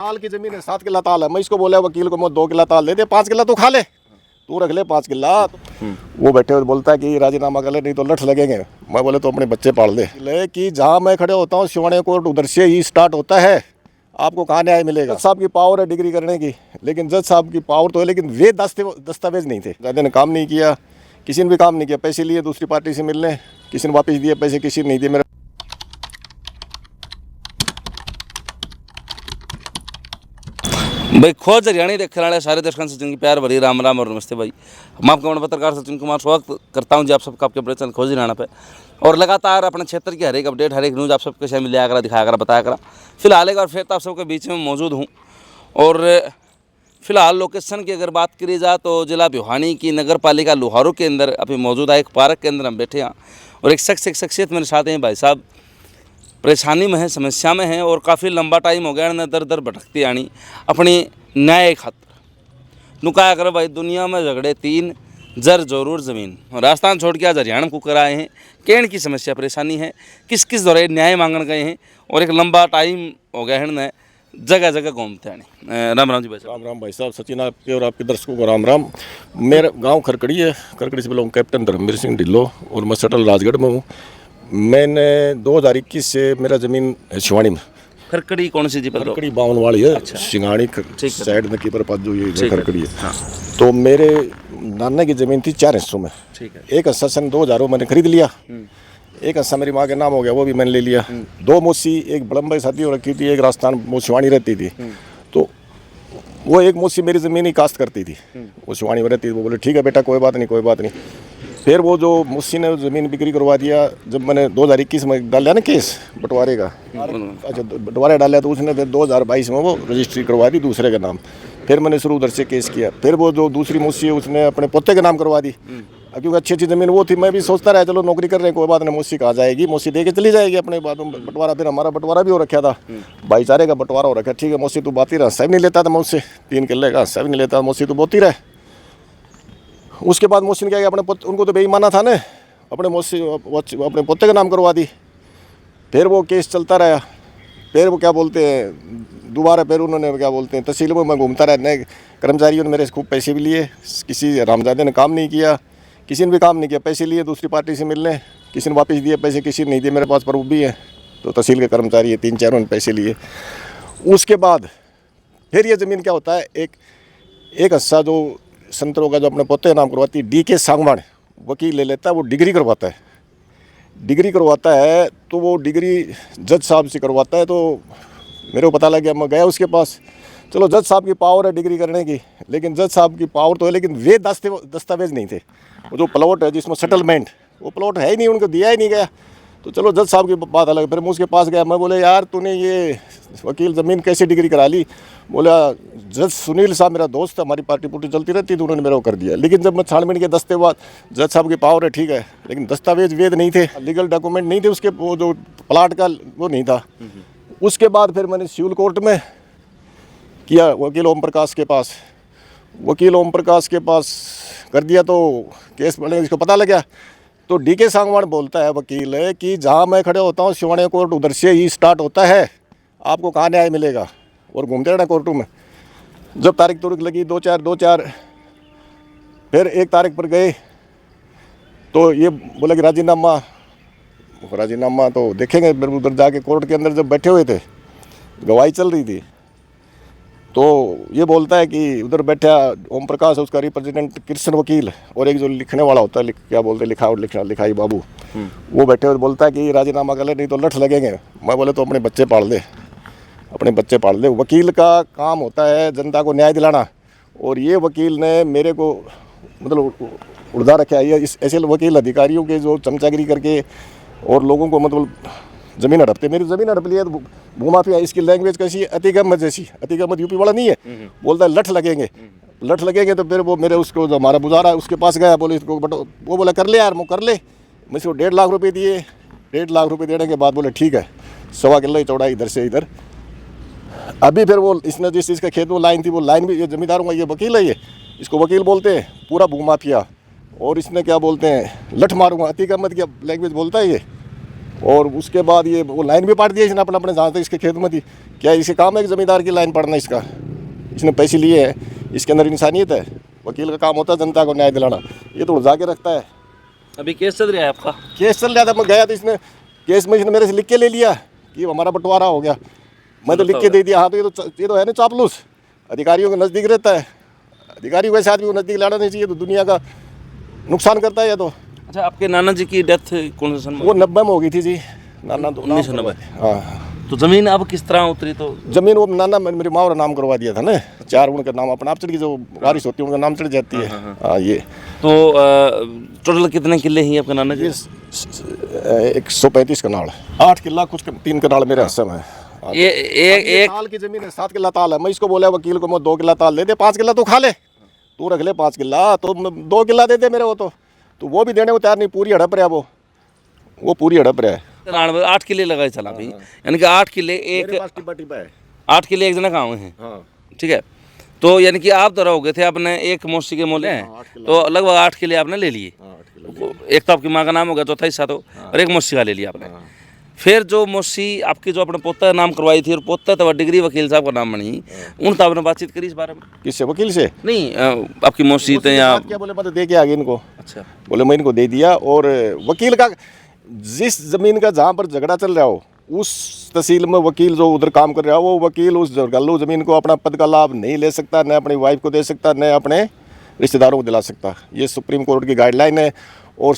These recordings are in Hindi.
ताल की जमीन है, 7 किला ताल है। मैं इसको बोला वकील को, मैं 2 किला ताल दे दे, 5 किला तो खा ले, तू रख ले 5 किला। वो बैठे हुए बोलता है कि राजीनामा कर ले, नहीं तो लठ लगेंगे। मैं बोले तो अपने बच्चे पाल दे कि जहाँ मैं खड़े होता हूँ शिवानी कोर्ट उधर से ही स्टार्ट होता है, आपको कहाँ न्याय मिलेगा। जज साहब की पावर है डिग्री करने की, लेकिन जज साहब की पावर तो है, लेकिन वे दस्तावेज नहीं थे। ज़्यादा ने काम नहीं किया, किसी ने भी काम नहीं किया। पैसे लिए दूसरी पार्टी से मिलने, किसी ने वापस दिए पैसे, किसी ने नहीं दिए। मेरे भाई खोज हरियाणी देखने वाले सारे दर्शकों से जिनकी प्यार भरी राम राम और नमस्ते भाई। मैं आपका पत्रकार सचिन कुमार स्वागत करता हूं जी आप सबका आपके अपने चैनल खोज हरियाणा पे। और लगातार अपने क्षेत्र की हर एक अपडेट, हर एक न्यूज़ आप सबके सामने लिया करा, दिखाया करा, बताया करा। फिलहाल एक बार फिर तो आप सबके बीच में मौजूद हूँ। और फिलहाल लोकेशन की अगर बात करी जाए तो जिला भिवानी की नगर पालिका लुहारू के अंदर अभी मौजूद है। एक पार्क के अंदर हम बैठे हैं और एक शख्सियत मेरे साथ हैं। भाई साहब परेशानी में है, समस्या में है और काफ़ी लंबा टाइम हो गया दर दर भटकती आनी अपनी न्याय खातर। नुकाया कर भाई दुनिया में झगड़े 3 जर जरूर ज़मीन। राजस्थान छोड़ के आज हरियाणा को कराए हैं। केन की समस्या परेशानी है, किस किस दौरे न्याय मांगने गए हैं और एक लंबा टाइम हो गया है, जगह जगह घूमते हैं। राम राम जी भाई साहब। राम राम भाई साहब, सचिन आपके और आपके दर्शकों को राम राम। मेरा गांव खरकड़ी है, खरकड़ी से बिलोंग कैप्टन धर्मवीर सिंह ढिल्लो और मैं सटल राजगढ़ में हूँ। मैंने 2021 से मेरा ज़मीन है शिवानी में। खरकड़ी कौन सी जी? खरकड़ी बावन वाली है। अच्छा। सिंगाड़ी साइड में कीपर पास जो ये खरकड़ी है। हाँ। तो मेरे नाना की ज़मीन थी 4 हिस्सों में। ठीक है। एक हिस्सा सन 2000 मैंने खरीद लिया, एक हिस्सा मेरी माँ के नाम हो गया, वो भी मैंने ले लिया। 2 मौसी, एक बड़म्बई शादी हो रखी थी, एक राजस्थान वो शिवानी रहती थी। तो वो एक मौसी मेरी ज़मीन ही काश्त करती थी, वो शिवानी में रहती थी। वो बोले ठीक है बेटा, कोई बात नहीं कोई बात नहीं। फिर वो जो मुझसे ने ज़मीन बिक्री करवा दिया। जब मैंने 2021 में डाला ना केस बंटवारे का, अच्छा बंटवारे डाला, तो उसने फिर 2022 में वो रजिस्ट्री करवा दी दूसरे के नाम। फिर मैंने शुरू उधर से केस किया। फिर वो जो दूसरी मुझसे है उसने अपने पोते के नाम करवा दी, क्योंकि अच्छी अच्छी ज़मीन वो थी। मैं भी सोचता रहा चलो नौकरी कर रहे हैं, कोई बात नहीं, मुझसे कहा जाएगी, मुझसे दे के चली जाएगी अपने बाद में बंटवारा। फिर हमारा बंटवारा भी हो रखा था, भाईचारे का बंटवारा हो रखा। ठीक है मुझसे तू बात ही रहा, हिस्सा भी नहीं लेता था मुझसे, 3 किले का हिस्सा भी नहीं लेता, मुझसे तू बोती रहे। उसके बाद मोहसिन क्या किया, अपने उनको तो बेईमाना था ना, अपने अपने पोते का नाम करवा दी। फिर वो केस चलता रहा। फिर वो क्या बोलते हैं दोबारा, फिर उन्होंने क्या बोलते हैं तहसील में मैं घूमता रहा। नए कर्मचारियों ने मेरे से खूब पैसे भी लिए, किसी रामजादे ने काम नहीं किया, किसी ने भी काम नहीं किया। पैसे लिए दूसरी पार्टी से मिलने, किसी ने वापस दिए पैसे, किसी ने नहीं दिए। मेरे पास प्रूफ भी है। तो तहसील के कर्मचारी है 3-4 ने पैसे लिए। उसके बाद फिर ये ज़मीन क्या होता है, एक हिस्सा जो संतरों का जो अपने पोते नाम करवाती है, DK सांगवान वकील ले लेता है, वो डिग्री करवाता है। डिग्री करवाता है तो वो डिग्री जज साहब से करवाता है। तो मेरे को पता लग गया, मैं गया उसके पास। चलो जज साहब की पावर है डिग्री करने की, लेकिन जज साहब की पावर तो है, लेकिन वे दस्तावेज नहीं थे। वो जो प्लॉट है जिसमें सेटलमेंट, वो प्लॉट है ही नहीं, उनको दिया ही नहीं गया। तो चलो जज साहब की बात अलग। फिर मैं उसके पास गया, मैं बोले यार तूने ये वकील ज़मीन कैसे डिग्री करा ली? बोला जज सुनील साहब मेरा दोस्त था, हमारी पार्टी पुर्टी चलती रहती थी, उन्होंने मेरा वो कर दिया। लेकिन जब मैं छानबीन के दस्तावेज, जज साहब की पावर है ठीक है, लेकिन दस्तावेज वेद नहीं थे, लीगल डॉक्यूमेंट नहीं थे उसके, वो जो प्लाट का वो नहीं था। उसके बाद फिर मैंने सिविल कोर्ट में किया, वकील ओम प्रकाश के पास। वकील ओम प्रकाश के पास कर दिया तो केस पढ़ने इसको पता लगा। तो DK सांगवान बोलता है वकील है कि जहाँ मैं खड़े होता हूँ शिवानी कोर्ट उधर से ही स्टार्ट होता है, आपको कहाँ न्याय मिलेगा। और घूमते रहना कोर्टों में। जब तारीख लगी 2-4 फिर 1 तारीख पर गए तो ये बोला कि राजीनामा तो देखेंगे। फिर उधर जाके कोर्ट के अंदर जब बैठे हुए थे, गवाही चल रही थी, तो ये बोलता है कि उधर बैठा ओम प्रकाश, उसका रिप्रेजेंटेंट कृष्ण वकील, और एक जो लिखने वाला होता है, क्या बोलते हैं लिखाई बाबू, वो बैठे हुए बोलता है कि राजीनामा कर ले, नहीं तो लठ लगेंगे। मैं बोले तो अपने बच्चे पाल दे, अपने बच्चे पाल दे। वकील का काम होता है जनता को न्याय दिलाना, और ये वकील ने मेरे को मतलब उड़दा रखा है। ये ऐसे वकील अधिकारियों के जो चमचागिरी करके और लोगों को मतलब ज़मीन हड़पते। मेरी ज़मीन हड़प ली है तो भूमाफिया। इसकी लैंग्वेज कैसी है, अतिगमत जैसी। अतिगमत यूपी वाला नहीं है, बोलता है लठ लगेंगे, लठ लगेंगे। तो फिर वो मेरे उसको जो हमारा बुझारा है उसके पास गया, बोले इसको बट वो बोला कर ले यार, वो कर ले। मैं इसको 1.5 लाख रुपये दिए। 1.5 लाख रुपये देने के बाद बोले ठीक है, 1.25 किलो चौड़ाई इधर से इधर। अभी फिर वो इसने जिस चीज़ का खेत वो लाइन थी, वो लाइन भी ये जमींदारों का, ये वकील है, ये इसको वकील बोलते हैं, पूरा भूमाफिया। और इसने क्या बोलते हैं लठ मारूंगा, अतिगमत की लैंग्वेज बोलता है ये। और उसके बाद ये वो लाइन भी पाट दी इसने अपने अपने जहाँ तक इसके खेत में थी। क्या इसके काम है कि ज़मींदार की लाइन पड़ना? इसका इसने पैसे लिए हैं, इसके अंदर इंसानियत है? वकील का काम होता है जनता को न्याय दिलाना, ये तो उलझा के रखता है। अभी केस चल रहा है आपका? केस चल रहा था, मैं गया तो इसने केस में इसने मेरे से लिख के ले लिया कि हमारा बंटवारा हो गया। मैं तो लिख के दे दिया। हाँ, तो ये तो है ना चापलूस, अधिकारियों के नज़दीक रहता है। अधिकारियों के साथ भी नज़दीक लाना नहीं चाहिए, तो दुनिया का नुकसान करता है ये तो। अच्छा, आपके नाना जी की डेथ कौन से सन में? वो 90 में हो गई थी जी, नाना तो 1990। हाँ, तो ज़मीन अब किस तरह उतरी? तो जमीन वो नाना मेरी माँ और नाम करवा दिया था ना, 4 उनका नाम अपना आप चढ़ की, जो वारिस होती है उनका नाम चढ़ जाती है। हाँ, ये तो टोटल कितने किले हैं आपके नाना जी? 135 कनाल, 8 किला कुछ 3 कनाल मेरे हिस्से में है। ये एक ताल की जमीन है, 7 किला ताल है। मैं इसको बोला वकील को, मैं 2 किला ताल दे दे, 5 किला तू खा ले, तू रख ले 5 किला, तो 2 किला दे दे मेरे को। तो वो भी देने को तैयार नहीं, पूरी हड़प रहा है वो पूरी हड़प रहा है। 8 किले लगाए चला भाई, यानी कि 8 किले एक 8 किले एक जना गाँव है। ठीक है, तो यानी कि आप तो रहोगे थे अपने एक मौसी के मोले हैं, तो लगभग 8 किले आपने ले लिए। एक तो आपकी माँ का नाम हो गया, चौथा हिस्सा तो, और एक मौसी का ले लिया आपने। फिर जो मौसी आपकी जो अपने पोता का नाम करवाई थी, और पोता तो डिग्री वकील साहब का नाम बनी, उन तो आपने बातचीत करी इस बारे में? किससे? वकील से नहीं, आपकी मौसी तो या क्या बोले, मैं तो दे के आ गया इनको। अच्छा, बोले मैं इनको दे दिया। और वकील का जिस जमीन का जहाँ पर झगड़ा चल रहा हो, उस तहसील में वकील जो उधर काम कर रहा है, वो वकील उस घरेलू जमीन को अपना पद का लाभ नहीं ले सकता, न अपनी वाइफ को दे सकता, न अपने रिश्तेदारों को दिला सकता। ये सुप्रीम कोर्ट की गाइडलाइन है। और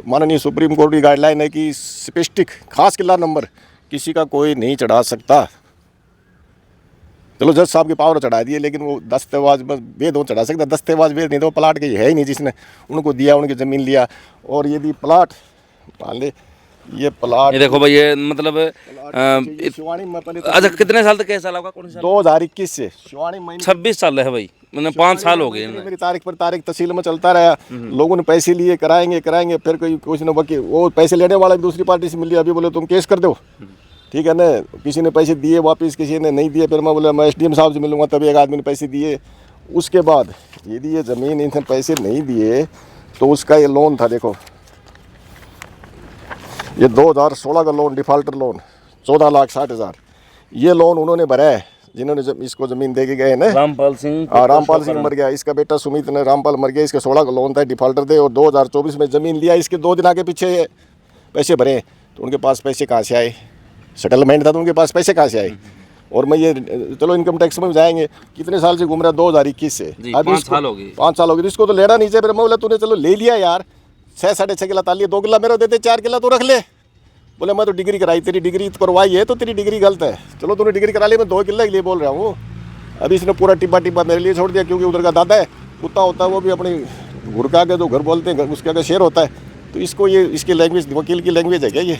माननीय सुप्रीम कोर्ट की गाइडलाइन है कि स्पेसिफिक खास किला नंबर किसी का कोई नहीं चढ़ा सकता। चलो जज साहब की पावर चढ़ा दिए, लेकिन वो दस्तेवाज में वेद वो चढ़ा सकता, दस्तेवाज वेद नहीं, तो प्लाट के है ही नहीं जिसने उनको दिया, उनकी ज़मीन लिया। और यदि प्लाट मान ले, ये प्लाट, ये देखो भाई, ये मतलब शिवानी में पहले अच्छा, कितने साल तक कैसा लगा? कौन सा 2021 से शिवानी महीने 26 साल है भाई, मैंने 5 साल हो गए। मेरी तारीख पर तारीख तहसील में चलता रहा। लोगों ने पैसे लिए, कराएंगे, फिर कोई कुछ न वकील, वो पैसे लेने वाला भी दूसरी पार्टी से मिल लिया। अभी बोले तुम केस कर दो, ठीक है ना। किसी ने पैसे दिए वापस, किसी ने नहीं दिए। फिर मैं बोला मैं SDM साहब से मिलूंगा, तभी एक आदमी ने पैसे दिए। उसके बाद यदि ये ज़मीन इनसे पैसे नहीं दिए तो उसका ये लोन था, देखो ये 2016 का लोन, डिफाल्टर लोन 14,60,000, ये लोन उन्होंने भरा है जिन्होंने इसको ज़मीन दे के गए ना। रामपाल सिंह। हाँ, रामपाल सिंह मर गया, इसका बेटा सुमित ने, रामपाल मर गया, इसका 16 का लोन था, डिफाल्टर थे। और 2024 में ज़मीन लिया, इसके 2 दिन आगे पीछे पैसे भरे, तो उनके पास पैसे कहाँ से आए? सेटलमेंट था तो उनके पास पैसे कहाँ से आए? और मैं ये चलो इनकम टैक्स में जाएंगे, कितने साल से घूम रहा है, 2021 से, अभी 5 साल हो गए। 5 साल हो गए, इसको तो लेना नहीं चाहिए। फिर मैं बोला तूने चलो ले लिया यार, 6-6.5 किला ताल लिया, 2 किला मेरे देते, 4 किला तो रख ले। बोले मैं तो डिग्री कराई, तेरी डिग्री तो करवाई है, तो तेरी डिग्री गलत है। चलो तूने डिग्री करा ली, मैं 2 किला के लिए बोल रहा हूँ। अभी इसने पूरा टिब्बा मेरे लिए छोड़ दिया, क्योंकि उधर का दादा है, कुत्ता होता है, वो भी अपनी घुरका के जो घर बोलते हैं उसके आगे शेर होता है। तो इसको ये इसकी लैंग्वेज वकील की लैंग्वेज है क्या ये?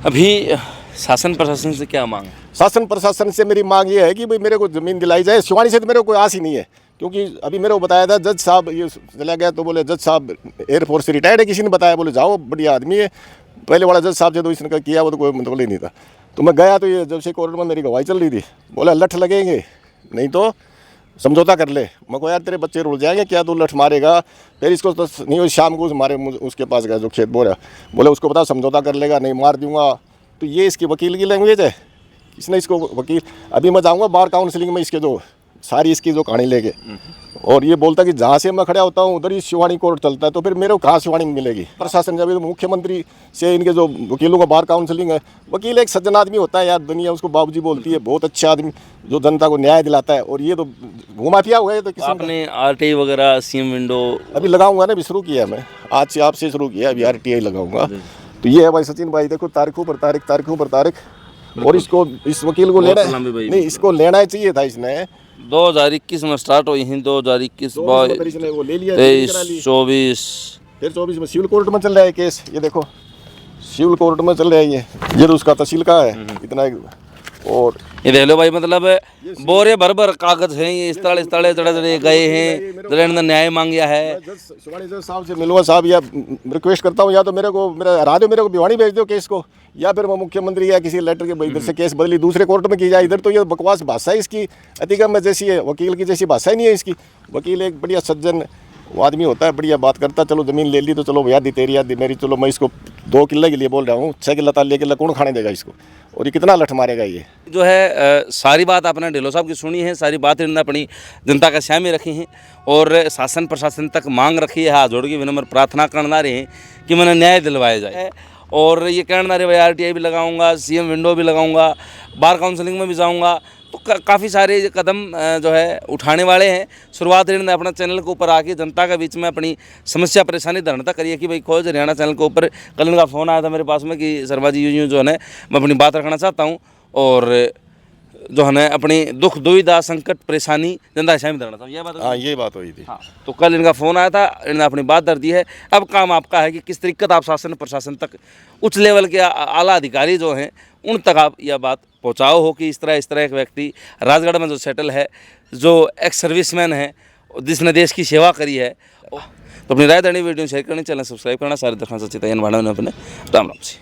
अभी शासन प्रशासन से क्या मांग? शासन प्रशासन से मेरी मांग ये है कि भाई मेरे को ज़मीन दिलाई जाए। शिवानी से तो मेरे को कोई आस ही नहीं है, क्योंकि अभी मेरे को बताया था जज साहब, ये चला गया तो बोले जज साहब एयरफोर्स से रिटायर्ड है, किसी ने बताया, बोले जाओ बढ़िया आदमी है। पहले वाला जज साहब से तो इसने किया, वो तो कोई मतलब ही नहीं था। तो मैं गया तो ये जब से कोर्ट में मेरी गवाही चल रही थी, बोला लठ लगेंगे नहीं तो समझौता कर ले। मैं को यार तेरे बच्चे रुल जाएंगे क्या, तू लठ मारेगा? फिर इसको तो नहीं, शाम को उसके पास गया जो खेत बो रहा, बोले उसको बता समझौता कर लेगा, नहीं मार दूंगा। तो ये इसकी वकील की लैंग्वेज है। इसने इसको वकील, अभी मैं जाऊँगा बार काउंसिलिंग में इसके जो सारी इसकी जो कहानी लेके, और ये बोलता कि जहाँ से मैं खड़ा होता हूँ उधर ही शिवानी कोर्ट चलता है, तो फिर मेरे को कहाँ शिवानी मिलेगी? प्रशासन जब तो मुख्यमंत्री से इनके जो वकीलों का बार काउंसिलिंग है, वकील एक सज्जन आदमी होता है यार, दुनिया उसको बाबूजी बोलती है, बहुत अच्छा आदमी जो जनता को न्याय दिलाता है। और ये तो घुमाफिया हुआ है। तो आपने RTI वगैरह सीएम विंडो अभी लगाऊंगा ना, अभी शुरू किया मैं, आज से आपसे शुरू किया, अभी RTI लगाऊंगा। तो ये है भाई सचिन भाई, देखो तारीखों पर तारीख, और इसको इस वकील को लेना नहीं, इसको लेना चाहिए था। इसने 2021 में स्टार्ट हुई हैं, 2021 वो ले लिया, 23 24 फिर 24 में सिविल कोर्ट में चल रहा है केस। ये देखो सिविल कोर्ट में चल रहा है ये तो उसका तहसील का है इतना। और ये देख लो भाई, मतलब बोरे भर कागज हैं, ये इस तरह चढ़े गए हैं, जिन्होंने ने न्याय मांगा है। शिवानी जज साहब से मिलूंगा साहब, या रिक्वेस्ट करता हूँ, या तो मेरे को हरा दो, मेरे को भिवानी भेज दो केस को, या फिर मैं मुख्यमंत्री या किसी लेटर के इधर से केस बदली दूसरे कोर्ट में की जाए। इधर तो ये बकवास भाषा है इसकी, अधिगम में जैसी है, वकील की जैसी भाषा ही नहीं है इसकी। वकील एक बढ़िया सज्जन वो आदमी होता है, बढ़िया बात करता है। चलो ज़मीन ले ली तो चलो याद दी तेरी याद दी मेरी, चलो मैं इसको 2 किले के लिए बोल रहा हूँ, 6 किला ताल किला कौन खाने देगा इसको, और ये कितना लठ मारेगा ये। जो है सारी बात आपने ढिल्लों साहब की सुनी है, सारी बात इन्होंने अपनी जनता के सामने रखी हैं और शासन प्रशासन तक मांग रखी है, हाथ जोड़ के विनम्र प्रार्थना करना रहे हैं कि मैंने न्याय दिलवाया जाए। और ये कहना रहे भाई RTI भी लगाऊंगा, CM विंडो भी लगाऊंगा, बार काउंसलिंग में भी जाऊंगा, तो काफ़ी सारे कदम जो है उठाने वाले हैं। शुरुआत इन्होंने अपना चैनल के ऊपर आके जनता के बीच में अपनी समस्या परेशानी धरना करिए कि भाई खोज हरियाणा चैनल के ऊपर कल इनका फ़ोन आया था मेरे पास में कि शर्मा जी यूँ जो है मैं अपनी बात रखना चाहता हूँ और जो है अपनी दुख दुविधा संकट परेशानी जनता के सामने धरना चाहता हूँ, यह बात। हाँ, ये बात हुई थी। हाँ, तो कल इनका फ़ोन आया था, इन्होंने अपनी बात दर्ज दी है। अब काम आपका है कि किस तरीके आप शासन प्रशासन तक उच्च लेवल के आला अधिकारी जो हैं उन तक आप यह बात पहुंचाओ हो कि इस तरह एक व्यक्ति राजगढ़ में जो सेटल है, जो एक्स सर्विसमैन है, जिसने देश की सेवा करी है, तो अपनी राय देनी, वीडियो शेयर करनी, चैनल सब्सक्राइब करना, सारे दर्शकों से चेतावनी अपने राम राम जी।